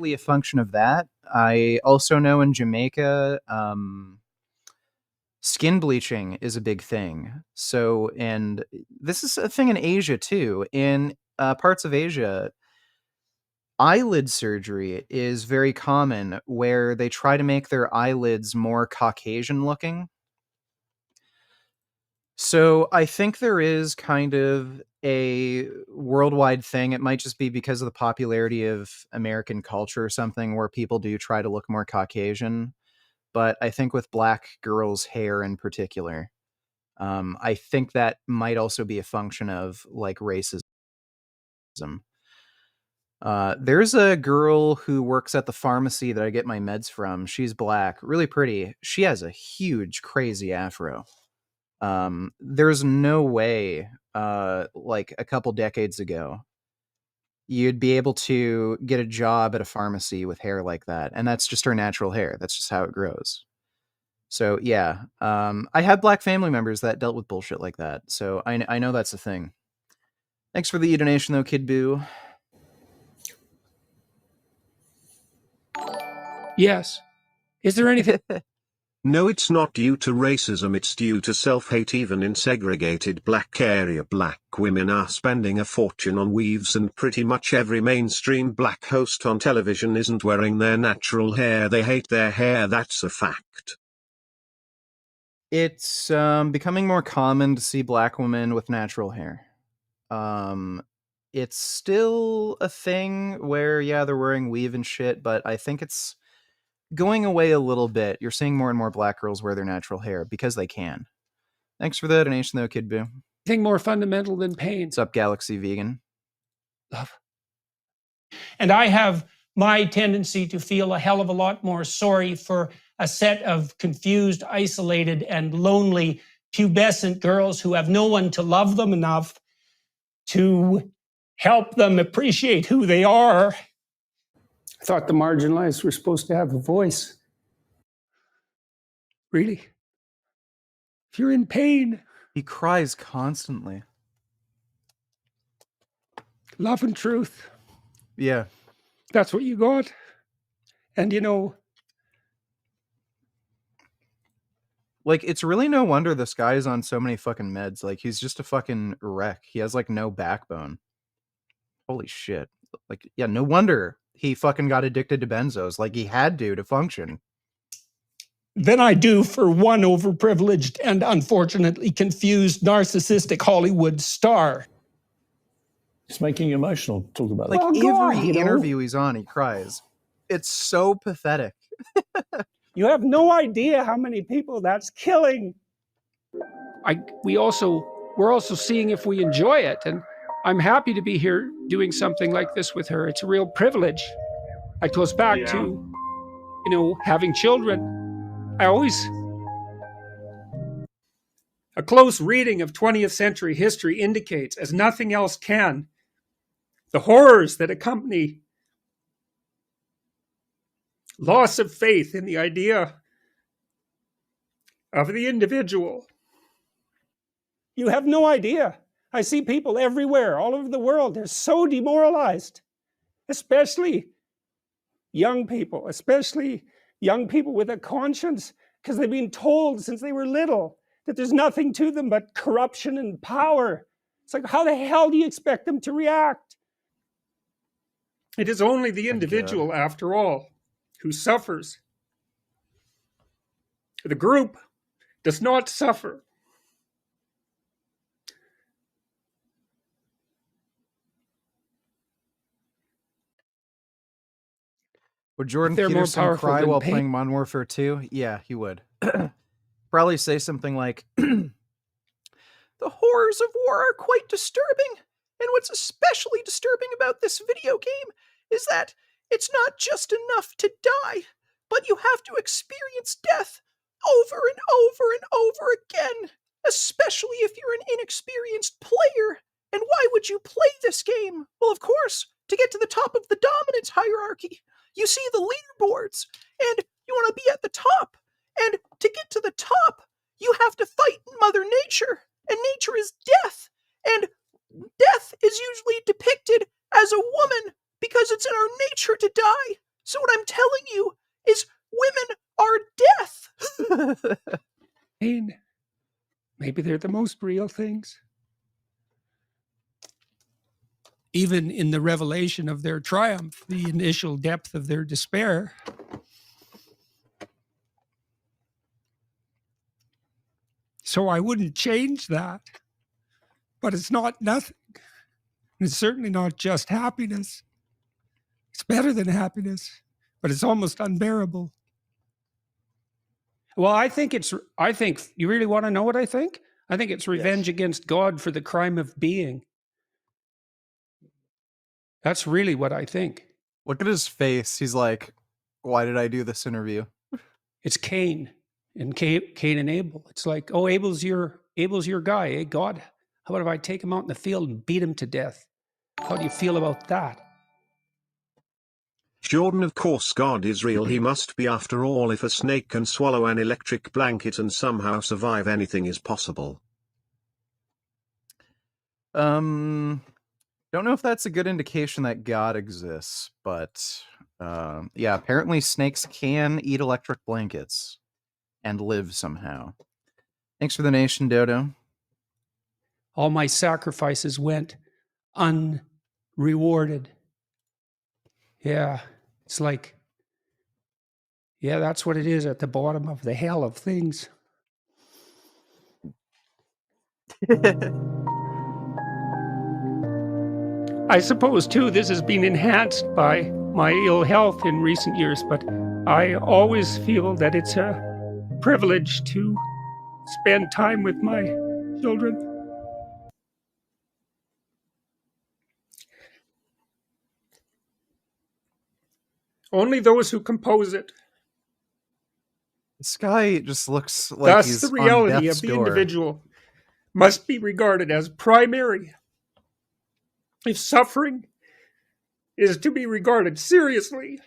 A function of that. I also know in Jamaica, skin bleaching is a big thing. So, and this is a thing in Asia too. In parts of Asia, eyelid surgery is very common where they try to make their eyelids more Caucasian looking. So I think there is kind of a worldwide thing. It might just be because of the popularity of American culture or something where people do try to look more Caucasian. But I think with black girls' hair in particular, I think that might also be a function of like racism. There's a girl who works at the pharmacy that I get my meds from. She's black, really pretty. She has a huge, crazy afro. There's no way, like a couple decades ago, you'd be able to get a job at a pharmacy with hair like that. And that's just her natural hair. That's just how it grows. So yeah, I had black family members that dealt with bullshit like that. So I know that's a thing. Thanks for the donation though, Kid Boo. Yes. Is there anything? No, it's not due to racism, it's due to self-hate. Even in segregated black area, black women are spending a fortune on weaves, and pretty much every mainstream black host on television isn't wearing their natural hair. They hate their hair, that's a fact. It's becoming more common to see black women with natural hair. It's still a thing where, yeah, they're wearing weave and shit, but I think it's going away a little bit. You're seeing more and more black girls wear their natural hair because they can. Thanks for the donation, though, Kid Boo. Anything more fundamental than pain? What's up, Galaxy Vegan? Love. And I have my tendency to feel a hell of a lot more sorry for a set of confused, isolated, and lonely pubescent girls who have no one to love them enough to help them appreciate who they are. I thought the marginalized were supposed to have a voice. Really? If you're in pain. He cries constantly. Love and truth. Yeah. That's what you got. And you know, like, it's really no wonder this guy is on so many fucking meds. Like, he's just a fucking wreck. He has, like, no backbone. Holy shit. Like, yeah, no wonder he fucking got addicted to benzos. Like, he had to function. Than I do for one overprivileged and unfortunately confused narcissistic Hollywood star. It's making you emotional. Talk about like it. Well, every interview he's on, he cries. It's so pathetic. You have no idea how many people that's killing. We're also seeing if we enjoy it, and I'm happy to be here doing something like this with her. It's a real privilege. It goes back to, you know, having children. A close reading of 20th century history indicates, as nothing else can, the horrors that accompany loss of faith in the idea of the individual. You have no idea. I see people everywhere, all over the world. They're so demoralized, especially young people with a conscience, because they've been told since they were little that there's nothing to them but corruption and power. It's like, how the hell do you expect them to react? It is only the individual, after all, who suffers. The group does not suffer. Would Jordan Peterson cry while playing Modern Warfare 2? Yeah, he would. Probably say something like, "The horrors of war are quite disturbing, and what's especially disturbing about this video game is that it's not just enough to die, but you have to experience death over and over and over again, especially if you're an inexperienced player. And why would you play this game? Well, of course, to get to the top of the dominance hierarchy. You see the leaderboards, and you want to be at the top. And to get to the top, you have to fight Mother Nature, and nature is death. And death is usually depicted as a woman because it's in our nature to die. So what I'm telling you is women are death. Pain. Maybe they're the most real things. Even in the revelation of their triumph, the initial depth of their despair. So I wouldn't change that. But it's not nothing. It's certainly not just happiness. It's better than happiness, but it's almost unbearable. Well, I think you really want to know what I think? I think it's revenge against God for the crime of being. That's really what I think. Look at his face. He's like, why did I do this interview? It's Cain and Cain and Abel. It's like, oh, Abel's your guy, eh? God, how about if I take him out in the field and beat him to death? How do you feel about that? Jordan, of course God is real. He must be, after all. If a snake can swallow an electric blanket and somehow survive, anything is possible. Don't know if that's a good indication that God exists, but yeah, apparently snakes can eat electric blankets and live somehow. Thanks for the nation, Dodo. All my sacrifices went unrewarded. Yeah, it's like, yeah, that's what it is at the bottom of the hell of things. I suppose, too, this has been enhanced by my ill health in recent years, but I always feel that it's a privilege to spend time with my children. Only those who compose it. This guy just looks like Thus, he's the reality on death's of the door. individual must be regarded as primary. If suffering is to be regarded seriously.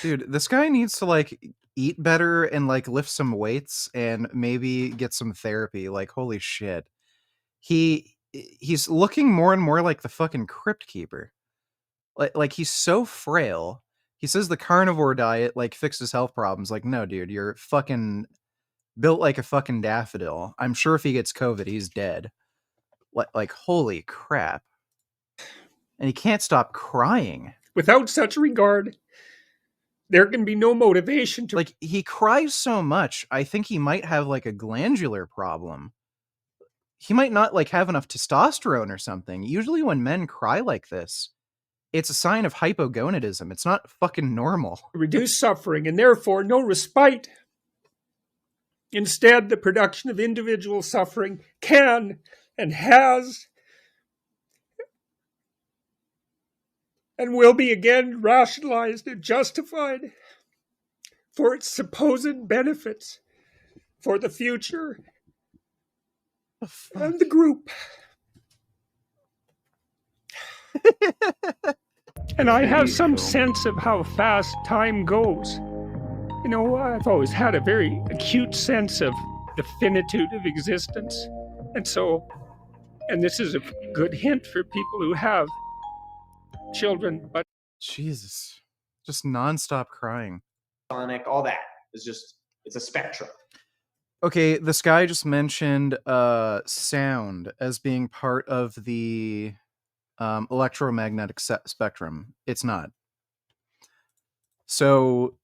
Dude, this guy needs to like eat better and like lift some weights and maybe get some therapy. Like, holy shit. He's looking more and more like the fucking crypt keeper. Like he's so frail. He says the carnivore diet like fixes health problems. Like, no, dude, you're fucking built like a fucking daffodil. I'm sure if he gets COVID, he's dead. Like holy crap. And he can't stop crying. Without such regard, there can be no motivation to... Like, he cries so much, I think he might have like a glandular problem. He might not like have enough testosterone or something. Usually when men cry like this, it's a sign of hypogonadism. It's not fucking normal. Reduce suffering and therefore no respite. Instead, the production of individual suffering can and has and will be again rationalized and justified for its supposed benefits for the future and the group. And I have some sense of how fast time goes. You know, I've always had a very acute sense of the finitude of existence. And so, and this is a good hint for people who have children, but... Jesus. Just nonstop crying. All that is just, it's a spectrum. Okay, this guy just mentioned sound as being part of the electromagnetic spectrum. It's not. So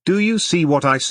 do you see what I see?